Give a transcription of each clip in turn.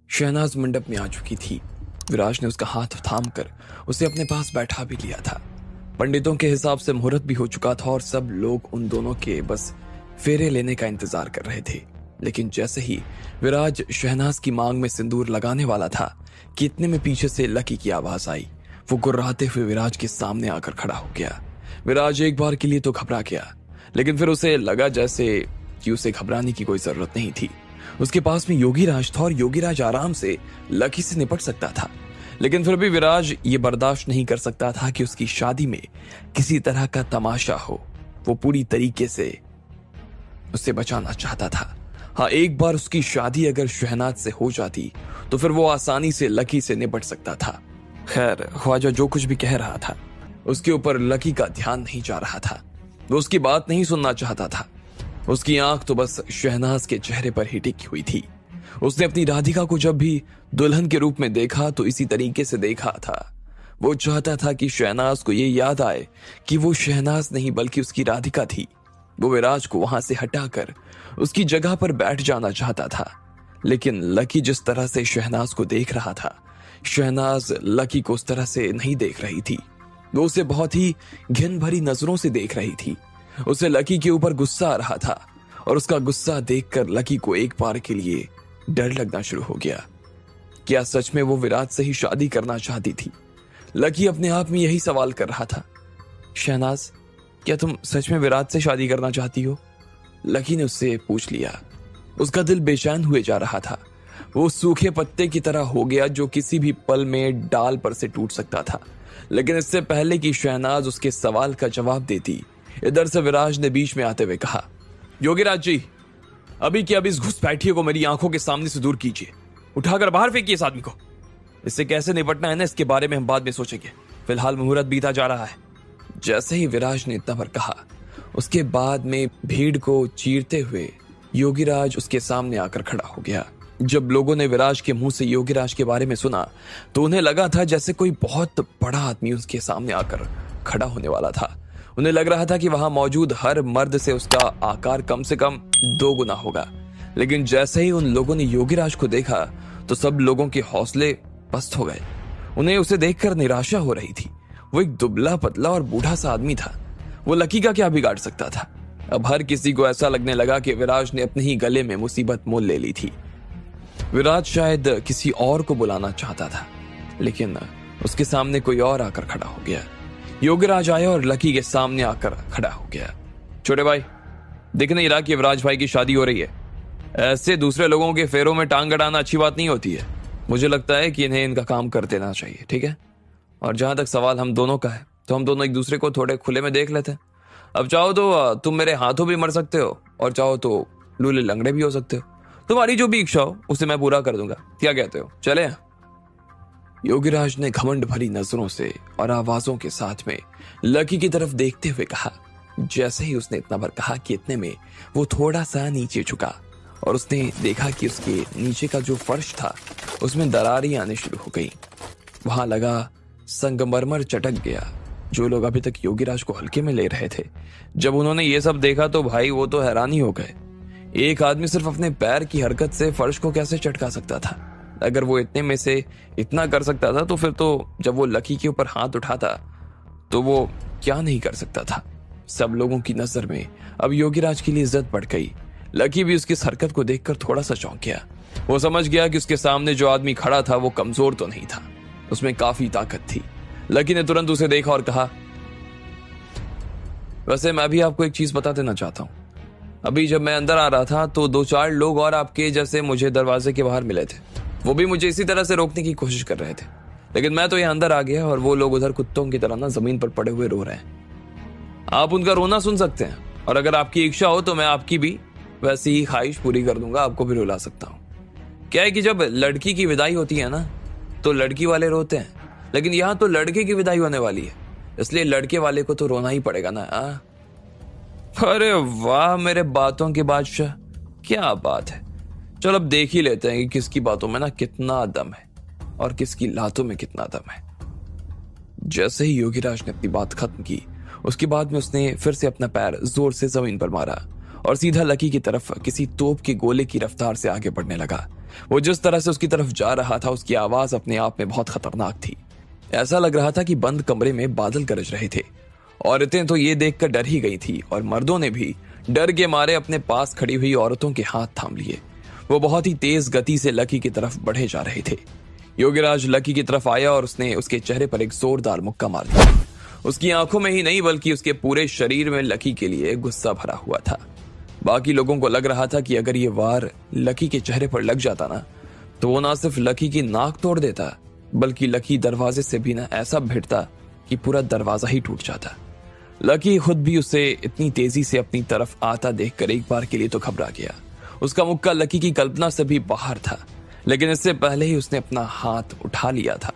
शहनाज मंडप में आ चुकी थी। विराज ने उसका हाथ थाम कर उसे अपने पास बैठा भी लिया था। पंडितों के हिसाब से मुहूर्त भी हो चुका था और सब लोग उन दोनों के बस फेरे लेने का इंतजार कर रहे थे। लेकिन जैसे ही विराज शहनाज की मांग में सिंदूर लगाने वाला था कि इतने में पीछे से लकी की आवाज आई। वो गुर्राते हुए विराज के सामने आकर खड़ा हो गया। विराज एक बार के लिए तो घबरा गया, लेकिन फिर उसे लगा जैसे कि उसे घबराने की कोई जरूरत नहीं थी। उसके पास में योगीराज था और योगीराज आराम से लकी से निपट सकता था। लेकिन फिर भी विराज ये बर्दाश्त नहीं कर सकता था कि उसकी शादी में किसी तरह का तमाशा हो। वो पूरी तरीके से उसे बचाना चाहता था। हाँ, एक बार उसकी शादी अगर शहनाज से हो जाती तो फिर वो आसानी से लकी से निपट सकता था। खैर, ख्वाजा जो कुछ भी कह रहा था उसके ऊपर लकी का ध्यान नहीं जा रहा था। वो उसकी बात नहीं सुनना चाहता था। उसकी आंख तो बस शहनाज के चेहरे पर ही टिकी हुई थी। उसने अपनी राधिका को जब भी दुल्हन के रूप में देखा तो इसी तरीके से देखा था। वो चाहता था कि शहनाज को ये याद आए कि वो शहनाज नहीं बल्कि उसकी राधिका थी। वो विराज को वहां से हटाकर उसकी जगह पर बैठ जाना चाहता था। लेकिन लकी जिस तरह से शहनाज को देख रहा था, शहनाज लकी को उस तरह से नहीं देख रही थी। वो उसे बहुत ही घिन भरी नजरों से देख रही थी। उसे लकी के ऊपर गुस्सा आ रहा था और उसका गुस्सा देखकर लकी को एक बार के लिए डर लगना शुरू हो गया। क्या सच में वो विराज से ही शादी करना चाहती थी? लकी अपने आप में यही सवाल कर रहा था। शहनाज, क्या तुम सच में विराज से शादी करना चाहती हो? लकी ने उससे पूछ लिया। उसका दिल बेचैन हुए जा रहा था। वो सूखे पत्ते की तरह हो गया जो किसी भी पल में डाल पर से टूट सकता था। लेकिन इससे पहले कि शहनाज उसके सवाल का जवाब देती, इधर से विराज ने बीच में आते हुए कहा, योगीराज जी, अभी की अभी इस घुसपैठिए को मेरी आंखों के सामने से दूर कीजिए। उठाकर बाहर फेंकिए इस आदमी को। इससे कैसे निपटना है ना, इसके बारे में हम बाद में सोचेंगे। फिलहाल मुहूर्त बीता जा रहा है। जैसे ही विराज ने इतना पर कहा, उसके बाद में भीड़ को चीरते हुए योगीराज उसके सामने आकर खड़ा हो गया। जब लोगों ने विराज के मुंह से योगीराज के बारे में सुना तो उन्हें लगा था जैसे कोई बहुत बड़ा आदमी उसके सामने आकर खड़ा होने वाला था। उन्हें लग रहा था कि वहां मौजूद हर मर्द से उसका आकार कम से कम 2 गुना होगा। लेकिन जैसे ही उन लोगों ने योगीराज को देखा तो सब लोगों के हौसले पस्त हो गए। उन्हें उसे देखकर निराशा हो रही थी। वो एक दुबला पतला और बूढ़ा सा आदमी था। वो लकी का क्या बिगाड़ सकता था? अब हर किसी को ऐसा लगने लगा कि विराज ने अपने ही गले में मुसीबत मोल ले ली थी। विराज शायद किसी और को बुलाना चाहता था, लेकिन उसके सामने कोई और आकर खड़ा हो गया। योगीराज आया और लकी के सामने आकर खड़ा हो गया। छोटे भाई, दिख नहीं रहा कि विराज भाई की शादी हो रही है? ऐसे दूसरे लोगों के फेरों में टांग अड़ाना अच्छी बात नहीं होती है। मुझे लगता है कि इन्हें इनका काम कर देना चाहिए, ठीक है? और जहां तक सवाल हम दोनों का है तो हम दोनों एक दूसरे को थोड़े खुले में देख लेते हैं। अब चाहो तो तुम मेरे हाथों भी मर सकते हो और चाहो तो लूले लंगड़े भी हो सकते हो। तुम्हारी जो भी इच्छा हो उसे मैं पूरा कर दूंगा। क्या कहते हो, चले? योगीराज ने घमंड भरी नजरों से और आवाजों के साथ में लकी की तरफ देखते हुए कहा। जैसे ही उसने इतना भर कहा कि इतने में वो थोड़ा सा नीचे झुका और उसने देखा कि उसके नीचे का जो फर्श था उसमें दरारें आने शुरू हो गई। वहां लगा संगमरमर चटक गया। जो लोग अभी तक योगीराज को हल्के में ले रहे थे, जब उन्होंने ये सब देखा तो भाई वो तो हैरान ही हो गए। एक आदमी सिर्फ अपने पैर की हरकत से फर्श को कैसे चटका सकता था? अगर वो इतने में से इतना कर सकता था तो फिर तो जब वो लकी के ऊपर हाथ उठाता तो वो क्या नहीं कर सकता था? सब लोगों की नजर में अब योगीराज के लिए इज्जत बढ़ गई। लकी भी उसकी इस हरकत को देखकर थोड़ा सा चौंक गया। वो समझ गया कि उसके सामने जो आदमी खड़ा था वो कमजोर तो नहीं था, उसमें काफी ताकत थी। लकी ने तुरंत उसे देखा और कहा, वैसे मैं भी आपको एक चीज बता देना चाहता हूं। अभी जब मैं अंदर आ रहा था तो 2-4 लोग और आपके जैसे मुझे दरवाजे के बाहर मिले थे। वो भी मुझे इसी तरह से रोकने की कोशिश कर रहे थे, लेकिन मैं तो यहाँ अंदर आ गया और वो लोग उधर कुत्तों की तरह ना जमीन पर पड़े हुए रो रहे हैं। आप उनका रोना सुन सकते हैं और अगर आपकी इच्छा हो तो मैं आपकी भी वैसी ही ख्वाहिश पूरी कर दूंगा, आपको भी रुला सकता हूँ। क्या है कि जब लड़की की विदाई होती है ना तो लड़की वाले रोते हैं, लेकिन यहाँ तो लड़के की विदाई होने वाली है, इसलिए लड़के वाले को तो रोना ही पड़ेगा ना। अरे वाह मेरे बातों के बादशाह, क्या बात है। चलो अब देख ही लेते हैं कि किसकी बातों में ना कितना दम है और किसकी लातों में कितना दम है। जैसे ही योगीराज ने अपनी बात खत्म की, उसके बाद में उसने फिर से अपना पैर जोर से जमीन पर मारा और सीधा लकी की तरफ किसी तोप के गोले की रफ्तार से आगे बढ़ने लगा। वो जिस तरह से उसकी तरफ जा रहा था, उसकी आवाज अपने आप में बहुत खतरनाक थी। ऐसा लग रहा था कि बंद कमरे में बादल गरज रहे थे। औरतें तो ये देखकर डर ही गई थी और मर्दों ने भी डर के मारे अपने पास खड़ी हुई औरतों के हाथ थाम लिए। वो बहुत ही तेज गति से लकी की तरफ बढ़े जा रहे थे। योगीराज लकी की तरफ आया और उसने उसके चेहरे पर एक जोरदार मुक्का मार दिया। उसकी आंखों में ही नहीं बल्कि उसके पूरे शरीर में लकी के लिए गुस्सा भरा हुआ था। बाकी लोगों को लग रहा था कि अगर ये वार लकी के चेहरे पर लग जाता ना, तो वो ना सिर्फ लकी की नाक तोड़ देता, बल्कि लकी दरवाजे से भी ना ऐसा भिड़ता कि पूरा दरवाजा ही टूट जाता। लकी खुद भी उसे इतनी तेजी से अपनी तरफ आता देखकर एक बार के लिए तो घबरा गया। उसका मुक्का लकी की कल्पना से भी बाहर था, लेकिन इससे पहले ही उसने अपना हाथ उठा लिया था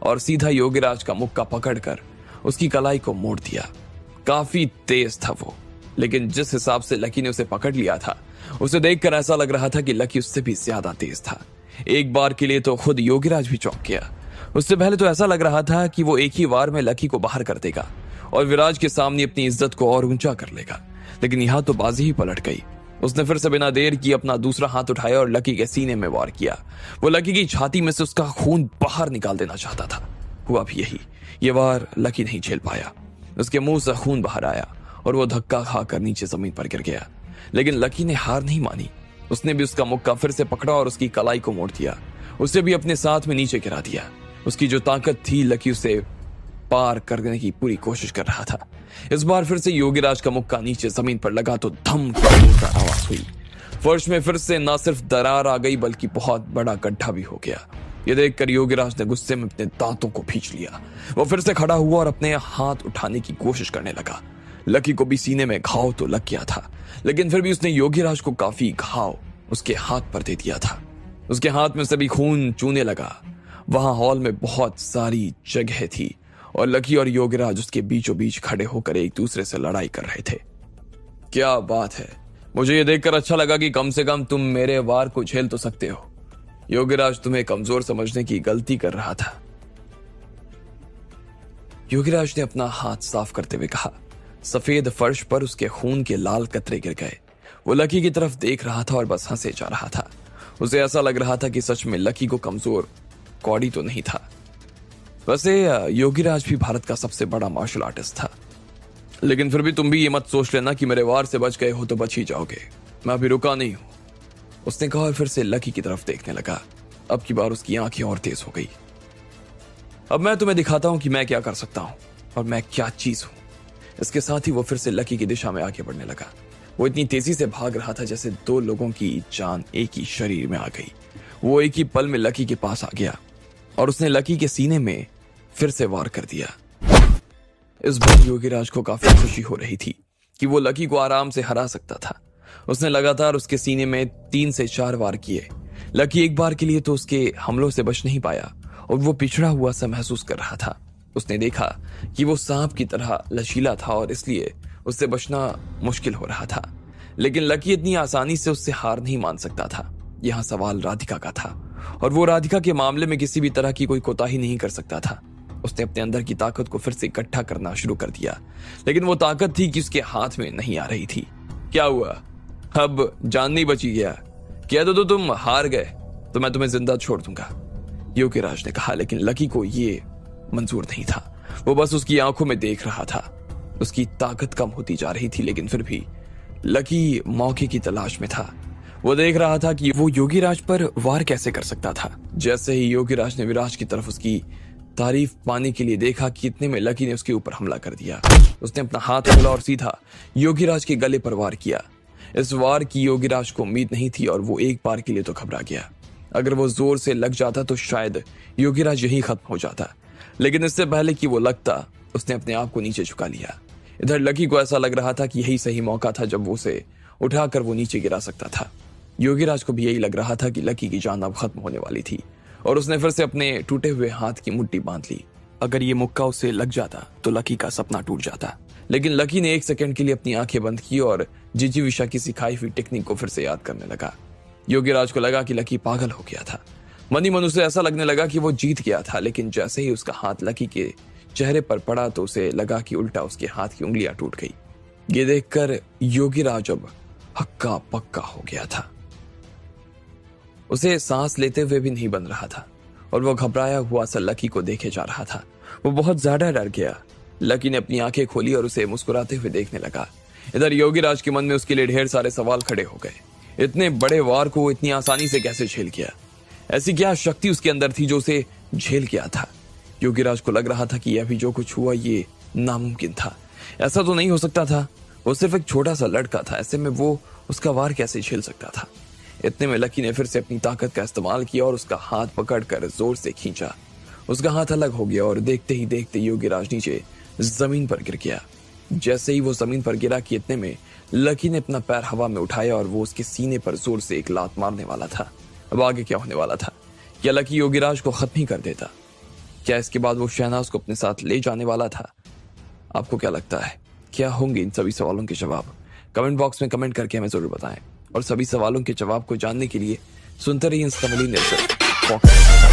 और सीधा योगीराज का मुक्का पकड़कर उसकी कलाई को मोड़ दिया। काफी तेज था वो, लेकिन जिस हिसाब से लकी ने उसे पकड़ लिया था, उसे देखकर ऐसा लग रहा था कि लकी उससे भी ज्यादा तेज था। एक बार के लिए तो खुद योगीराज भी चौंक गया। उससे पहले तो ऐसा लग रहा था कि वो एक ही वार में लकी को बाहर कर देगा और विराज के सामने अपनी इज्जत को और ऊंचा कर लेगा, लेकिन यहां तो बाजी ही पलट गई। उसने फिर से बिना देर किए अपना दूसरा हाथ उठाया और लकी के सीने में वार किया। वो लकी की छाती में से उसका खून बाहर निकाल देना चाहता था। हुआ भी यही। ये वार लकी नहीं झेल पाया। उसके मुंह से खून बाहर आया और वो धक्का खाकर नीचे जमीन पर गिर गया। लेकिन लकी ने हार नहीं मानी। उसने भी उसका मुक्का फिर से पकड़ा और उसकी कलाई को मोड़ दिया। उसे भी अपने साथ में नीचे गिरा दिया। उसकी जो ताकत थी, लकी उसे पार करने की पूरी कोशिश कर रहा था। इस बार फिर से योगीराज का मुक्का नीचे जमीन पर लगा तो धम की जोरदार आवाज हुई। फर्श में फिर से न सिर्फ दरार आ गई बल्कि बहुत बड़ा गड्ढा भी हो गया। ये देखकर योगीराज ने गुस्से में अपने दांतों को खींच लिया। वो फिर से खड़ा हुआ और अपने हाथ उठाने की कोशिश करने लगा। लकी को भी सीने में घाव तो लग गया था, लेकिन फिर भी उसने योगीराज को काफी घाव उसके हाथ पर दे दिया था। उसके हाथ में से भी खून चूने लगा। वहां हॉल में बहुत सारी जगह थी और लकी और योगीराज उसके बीचों बीच खड़े होकर एक दूसरे से लड़ाई कर रहे थे। क्या बात है, मुझे ये देखकर अच्छा लगा कि कम से कम तुम मेरे वार को झेल तो सकते हो। योगीराज तुम्हें कमजोर समझने की गलती कर रहा था। योगीराज ने अपना हाथ साफ करते हुए कहा। सफेद फर्श पर उसके खून के लाल कतरे गिर गए। वो लकी की तरफ देख रहा था और बस हंसे जा रहा था। उसे ऐसा लग रहा था कि सच में लकी को कमजोर कौड़ी तो नहीं था। वैसे योगीराज भी भारत का सबसे बड़ा मार्शल आर्टिस्ट था, लेकिन फिर भी तुम भी ये मत सोच लेना कि मेरे वार से बच गए हो तो बच ही जाओगे। मैं अभी रुका नहीं हूं, उसने कहा और फिर से लकी की तरफ देखने लगा। अब की बार उसकी आंखें और तेज हो गई। अब मैं तुम्हें दिखाता हूं कि मैं क्या कर सकता हूं और मैं क्या चीज हूं। इसके साथ ही वो फिर से लकी की दिशा में आगे बढ़ने लगा। वो इतनी तेजी से भाग रहा था जैसे दो लोगों की जान एक ही शरीर में आ गई। वो एक ही पल में लकी के पास आ गया और उसने लकी के सीने में फिर से वार कर दिया। इस बार योगीराज को काफी खुशी हो रही थी कि वो लकी को आराम से हरा सकता था। उसने लगातार उसके सीने में 3 से 4 वार किए। लकी एक बार के लिए तो उसके हमलों से बच नहीं पाया और वो पिछड़ा हुआ सा महसूस कर रहा था। उसने देखा कि वो सांप की तरह लचीला था और इसलिए उससे बचना मुश्किल हो रहा था। लेकिन लकी इतनी आसानी से उससे हार नहीं मान सकता था। यहाँ सवाल राधिका का था और वो राधिका के मामले में किसी भी तरह की कोई कोताही नहीं कर सकता था। उसने अपने अंदर की ताकत को फिर से इकट्ठा करना शुरू कर दिया, लेकिन वो ताकत थी कि उसके हाथ में नहीं आ रही थी। क्या हुआ, अब जान नहीं बची गया? कह दो तो तुम हार गए तो मैं तुम्हें जिंदा छोड़ दूंगा, योगीराज ने कहा। लेकिन लकी को ये मंजूर नहीं था। वो बस उसकी आंखों में देख रहा था। उसकी ताकत कम होती जा रही थी, लेकिन फिर भी लकी मौके की तलाश में था। वो देख रहा था कि वो योगीराज पर वार कैसे कर सकता था। जैसे ही योगीराज ने विराज की तरफ उसकी तारीफ पाने के लिए देखा कि इतने में लकी ने उसके ऊपर हमला कर दिया। उसने अपना हाथ खोला और सीधा योगीराज के गले पर वार किया। इस वार की योगीराज को उम्मीद नहीं थी और वो एक बार के लिए तो घबरा गया। अगर वो जोर से लग जाता तो शायद योगीराज यही खत्म हो जाता, लेकिन इससे पहले कि वो लगता उसने अपने आप को नीचे झुका लिया। इधर लकी को ऐसा लग रहा था कि यही सही मौका था जब वो उसे उठाकर वो नीचे गिरा सकता था। योगीराज को भी यही लग रहा था कि लकी की जान अब खत्म होने वाली थी और उसने फिर से अपने टूटे हुए हाथ की मुट्ठी बांध ली। अगर ये मुक्का उसे लग जाता तो लकी का सपना टूट जाता। लेकिन लकी ने 1 सेकंड के लिए अपनी आंखें बंद की और जिजीविषा की सिखाई हुई टेक्निक को फिर से याद करने लगा। योगीराज को लगा कि लकी पागल हो गया था। मनी मन उसे ऐसा लगने लगा कि वो जीत गया था, लेकिन जैसे ही उसका हाथ लकी के चेहरे पर पड़ा तो उसे लगा कि उल्टा उसके हाथ की उंगलियां टूट गई। ये देखकर योगीराज अब हक्का पक्का हो गया था। उसे सांस लेते हुए भी नहीं बन रहा था और वो घबराया हुआ सा लकी को देखे जा रहा था। वो बहुत ज्यादा डर गया। लकी ने अपनी आंखें खोली और उसे मुस्कुराते हुए देखने लगा। इधर योगीराज के मन में उसके लिए ढेर सारे सवाल खड़े हो गए। इतने बड़े वार को वो इतनी आसानी से कैसे झेल गया? ऐसी क्या शक्ति उसके अंदर थी जो उसे झेल गया था? योगीराज को लग रहा था कि अभी जो कुछ हुआ ये नामुमकिन था। ऐसा तो नहीं हो सकता था। वो सिर्फ एक छोटा सा लड़का था, ऐसे में वो उसका वार कैसे झेल सकता था? इतने में लकी ने फिर से अपनी ताकत का इस्तेमाल किया और उसका हाथ पकड़कर जोर से खींचा। उसका हाथ अलग हो गया और देखते ही देखते योगीराज नीचे जमीन पर गिर गया। जैसे ही वो जमीन पर गिरा कि इतने में लकी ने अपना पैर हवा में उठाया और वो उसके सीने पर जोर से एक लात मारने वाला था। अब आगे क्या होने वाला था? क्या लकी योगीराज को खत्म ही कर देता? क्या इसके बाद वो शहनाज को अपने साथ ले जाने वाला था? आपको क्या लगता है, क्या होंगे इन सभी सवालों के जवाब? कमेंट बॉक्स में कमेंट करके हमें जरूर बताएं और सभी सवालों के जवाब को जानने के लिए सुनते रहिए इंस्टामिली न्यूज़।